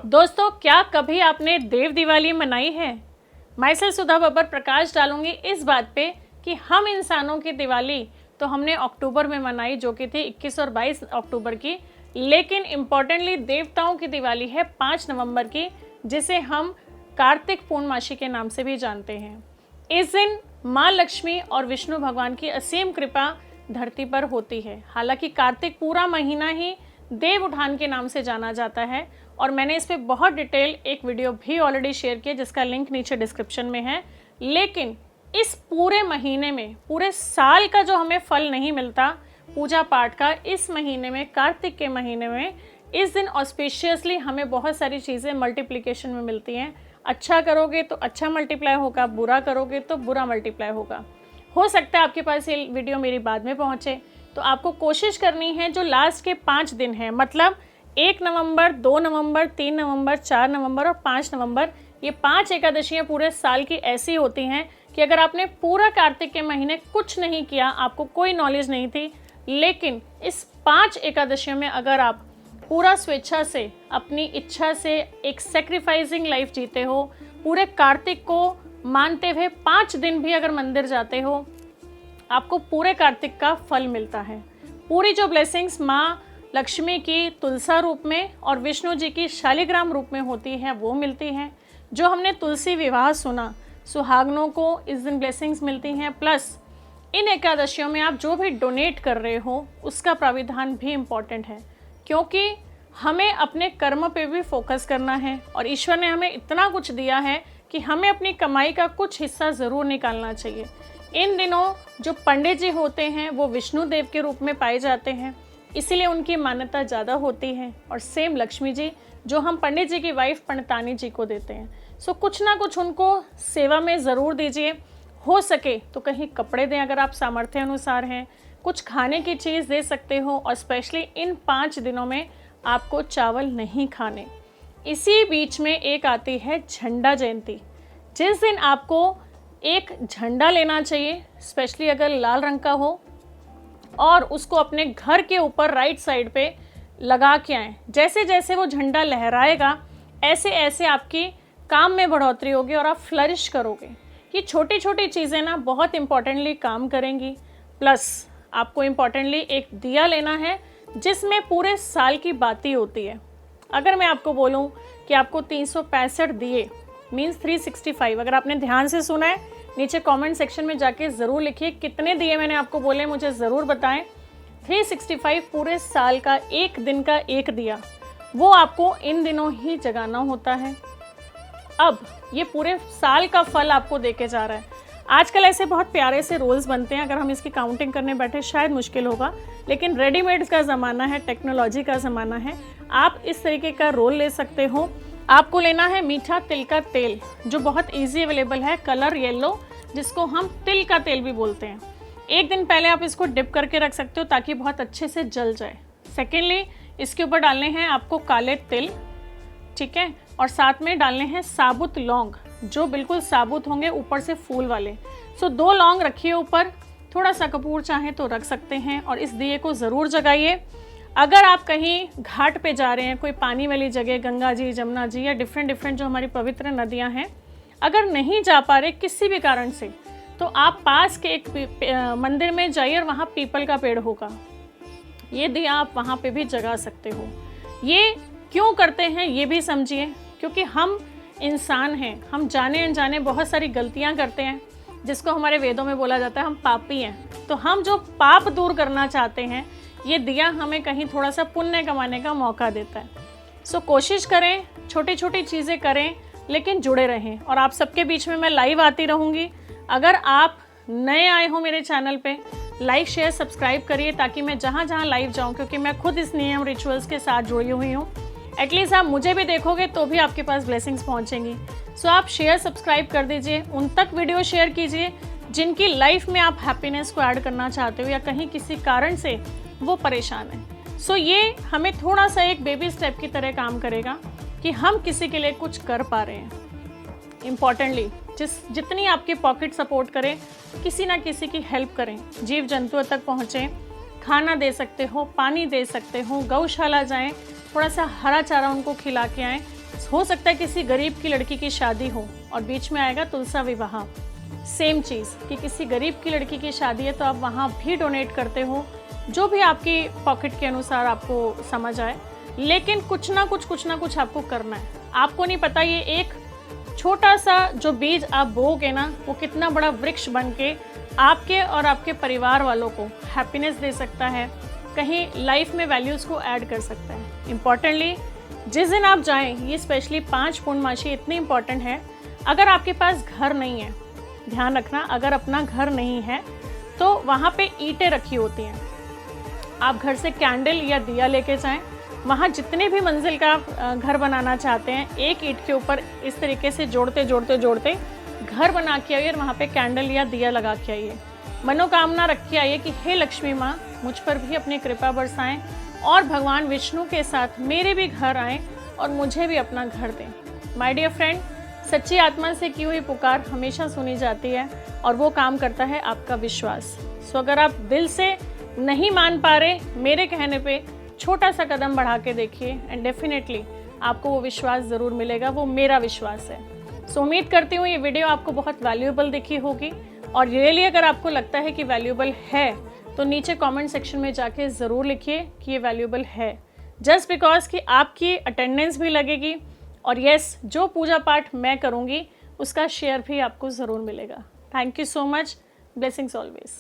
दोस्तों, क्या कभी आपने देव दिवाली मनाई है? मैं से सुधा बब्बर प्रकाश डालूंगी इस बात पे कि हम इंसानों की दिवाली तो हमने अक्टूबर में मनाई, जो कि थी 21 और 22 अक्टूबर की। लेकिन इम्पॉर्टेंटली देवताओं की दिवाली है 5 नवंबर की, जिसे हम कार्तिक पूर्णमासी के नाम से भी जानते हैं। इस दिन माँ लक्ष्मी और विष्णु भगवान की असीम कृपा धरती पर होती है। हालांकि कार्तिक पूरा महीना ही देव उठान के नाम से जाना जाता है और मैंने इस पर बहुत डिटेल एक वीडियो भी ऑलरेडी शेयर किया, जिसका लिंक नीचे डिस्क्रिप्शन में है। लेकिन इस पूरे महीने में, पूरे साल का जो हमें फल नहीं मिलता पूजा पाठ का, इस महीने में, कार्तिक के महीने में, इस दिन ऑस्पिशियसली हमें बहुत सारी चीज़ें मल्टीप्लिकेशन में मिलती हैं। अच्छा करोगे तो अच्छा मल्टीप्लाई होगा, बुरा करोगे तो बुरा मल्टीप्लाई होगा। हो सकता है आपके पास ये वीडियो मेरी बाद में पहुँचे, तो आपको कोशिश करनी है जो लास्ट के 5 दिन हैं, मतलब 1 नवंबर, 2 नवंबर, 3 नवंबर, 4 नवंबर और 5 नवंबर, ये 5 एकादशियाँ पूरे साल की ऐसी होती हैं कि अगर आपने पूरा कार्तिक के महीने कुछ नहीं किया, आपको कोई नॉलेज नहीं थी, लेकिन इस 5 एकादशियों में अगर आप पूरा स्वेच्छा से, अपनी इच्छा से एक सेक्रीफाइसिंग लाइफ जीते हो, पूरे कार्तिक को मानते हुए 5 दिन भी अगर मंदिर जाते हो, आपको पूरे कार्तिक का फल मिलता है। पूरी जो ब्लेसिंग्स माँ लक्ष्मी की तुलसा रूप में और विष्णु जी की शालिग्राम रूप में होती है वो मिलती हैं। जो हमने तुलसी विवाह सुना, सुहागनों को इस दिन ब्लेसिंग्स मिलती हैं। प्लस इन एकादशियों में आप जो भी डोनेट कर रहे हो उसका प्राविधान भी इम्पॉर्टेंट है, क्योंकि हमें अपने कर्म पे भी फोकस करना है और ईश्वर ने हमें इतना कुछ दिया है कि हमें अपनी कमाई का कुछ हिस्सा ज़रूर निकालना चाहिए। इन दिनों जो पंडित जी होते हैं वो विष्णु देव के रूप में पाए जाते हैं, इसीलिए उनकी मान्यता ज़्यादा होती है। और सेम लक्ष्मी जी जो हम पंडित जी की वाइफ पंडितानी जी को देते हैं। सो कुछ ना कुछ उनको सेवा में ज़रूर दीजिए। हो सके तो कहीं कपड़े दें अगर आप सामर्थ्य अनुसार हैं, कुछ खाने की चीज़ दे सकते हो। और स्पेशली इन 5 दिनों में आपको चावल नहीं खाने। इसी बीच में एक आती है झंडा जयंती, जिस दिन आपको एक झंडा लेना चाहिए, स्पेशली अगर लाल रंग का हो, और उसको अपने घर के ऊपर राइट साइड पे लगा के आएँ। जैसे जैसे वो झंडा लहराएगा ऐसे ऐसे आपकी काम में बढ़ोतरी होगी और आप फ्लरिश करोगे। ये छोटी छोटी चीज़ें ना बहुत इम्पॉर्टेंटली काम करेंगी। प्लस आपको इम्पॉर्टेंटली एक दिया लेना है जिसमें पूरे साल की बाती होती है। अगर मैं आपको बोलूँ कि आपको 365 दिए मीन्स 365, अगर आपने ध्यान से सुना है नीचे कमेंट सेक्शन में जाके ज़रूर लिखिए कितने दिए मैंने आपको बोले, मुझे ज़रूर बताएं। 365 पूरे साल का एक दिन का एक दिया, वो आपको इन दिनों ही जगाना होता है। अब ये पूरे साल का फल आपको देके जा रहा है। आजकल ऐसे बहुत प्यारे से रोल्स बनते हैं, अगर हम इसकी काउंटिंग करने बैठे शायद मुश्किल होगा, लेकिन रेडीमेड का ज़माना है, टेक्नोलॉजी का ज़माना है। आप इस तरीके का रोल ले सकते हो। आपको लेना है मीठा तिल का तेल, जो बहुत इजी अवेलेबल है, कलर येलो, जिसको हम तिल का तेल भी बोलते हैं। एक दिन पहले आप इसको डिप करके रख सकते हो ताकि बहुत अच्छे से जल जाए। सेकेंडली इसके ऊपर डालने हैं आपको काले तिल, ठीक है, और साथ में डालने हैं साबुत लौंग, जो बिल्कुल साबुत होंगे, ऊपर से फूल वाले। सो 2 लौंग रखिए ऊपर, थोड़ा सा कपूर चाहें तो रख सकते हैं, और इस दिए को ज़रूर जगाइए। अगर आप कहीं घाट पे जा रहे हैं, कोई पानी वाली जगह, गंगा जी, जमुना जी या डिफरेंट जो हमारी पवित्र नदियां हैं, अगर नहीं जा पा रहे किसी भी कारण से, तो आप पास के एक मंदिर में जाइए और वहाँ पीपल का पेड़ होगा, ये दिया आप वहाँ पे भी जगा सकते हो। ये क्यों करते हैं ये भी समझिए, क्योंकि हम इंसान हैं, हम जाने अनजाने बहुत सारी गलतियाँ करते हैं, जिसको हमारे वेदों में बोला जाता है हम पापी हैं। तो हम जो पाप दूर करना चाहते हैं, ये दिया हमें कहीं थोड़ा सा पुण्य कमाने का मौका देता है। सो कोशिश करें, छोटी छोटी चीज़ें करें, लेकिन जुड़े रहें। और आप सबके बीच में मैं लाइव आती रहूँगी। अगर आप नए आए हो मेरे चैनल पे, लाइक शेयर सब्सक्राइब करिए, ताकि मैं जहाँ जहाँ लाइव जाऊँ, क्योंकि मैं खुद इस नियम रिचुअल्स के साथ जुड़ी हुई हूँ। एटलीस्ट आप मुझे भी देखोगे तो भी आपके पास ब्लेसिंग्स पहुँचेंगी। सो आप शेयर सब्सक्राइब कर दीजिए, उन तक वीडियो शेयर कीजिए जिनकी लाइफ में आप हैप्पीनेस को ऐड करना चाहते हो या कहीं किसी कारण से वो परेशान है। सो ये हमें थोड़ा सा एक बेबी स्टेप की तरह काम करेगा कि हम किसी के लिए कुछ कर पा रहे हैं। इम्पॉर्टेंटली जितनी आपकी पॉकेट सपोर्ट करे, किसी ना किसी की हेल्प करें, जीव जंतुओं तक पहुँचें, खाना दे सकते हो, पानी दे सकते हो, गौशाला जाएं, थोड़ा सा हरा चारा उनको खिला के आएँ, हो सकता है किसी गरीब की लड़की की शादी हो और बीच में आएगा तुलसा विवाह। सेम चीज़ कि किसी गरीब की लड़की की शादी है तो आप वहाँ भी डोनेट करते हो, जो भी आपकी पॉकेट के अनुसार आपको समझ आए, लेकिन कुछ ना कुछ आपको करना है। आपको नहीं पता ये एक छोटा सा जो बीज आप बोओगे ना, वो कितना बड़ा वृक्ष बन के आपके और आपके परिवार वालों को हैप्पीनेस दे सकता है, कहीं लाइफ में वैल्यूज़ को ऐड कर सकता है। इम्पॉर्टेंटली जिस दिन आप जाएं, ये स्पेशली 5 पूर्णमासी इतनी इम्पॉर्टेंट है। अगर आपके पास घर नहीं है, ध्यान रखना, अगर अपना घर नहीं है तो वहाँ पे ईंटें रखी होती हैं, आप घर से कैंडल या दिया लेके जाएं। वहाँ जितने भी मंजिल का आप घर बनाना चाहते हैं, एक ईंट के ऊपर इस तरीके से जोड़ते घर बना के आइए और वहाँ पे कैंडल या दिया लगा के आइए। मनोकामना रख के आइए कि हे लक्ष्मी माँ, मुझ पर भी अपनी कृपा बरसाएं और भगवान विष्णु के साथ मेरे भी घर आएँ और मुझे भी अपना घर दें। माय डियर फ्रेंड, सच्ची आत्मा से की हुई पुकार हमेशा सुनी जाती है और वो काम करता है आपका विश्वास। सो अगर आप दिल से नहीं मान पा रहे मेरे कहने पे, छोटा सा कदम बढ़ा के देखिए एंड डेफिनेटली आपको वो विश्वास ज़रूर मिलेगा। वो मेरा विश्वास है। सो उम्मीद करती हूँ ये वीडियो आपको बहुत वैल्यूएबल दिखी होगी, और रियली अगर आपको लगता है कि वैल्यूएबल है तो नीचे कमेंट सेक्शन में जाके ज़रूर लिखिए कि ये वैल्यूएबल है, जस्ट बिकॉज कि आपकी अटेंडेंस भी लगेगी और यस, जो पूजा पाठ मैं करूँगी उसका शेयर भी आपको ज़रूर मिलेगा। Thank you so much. Blessings always.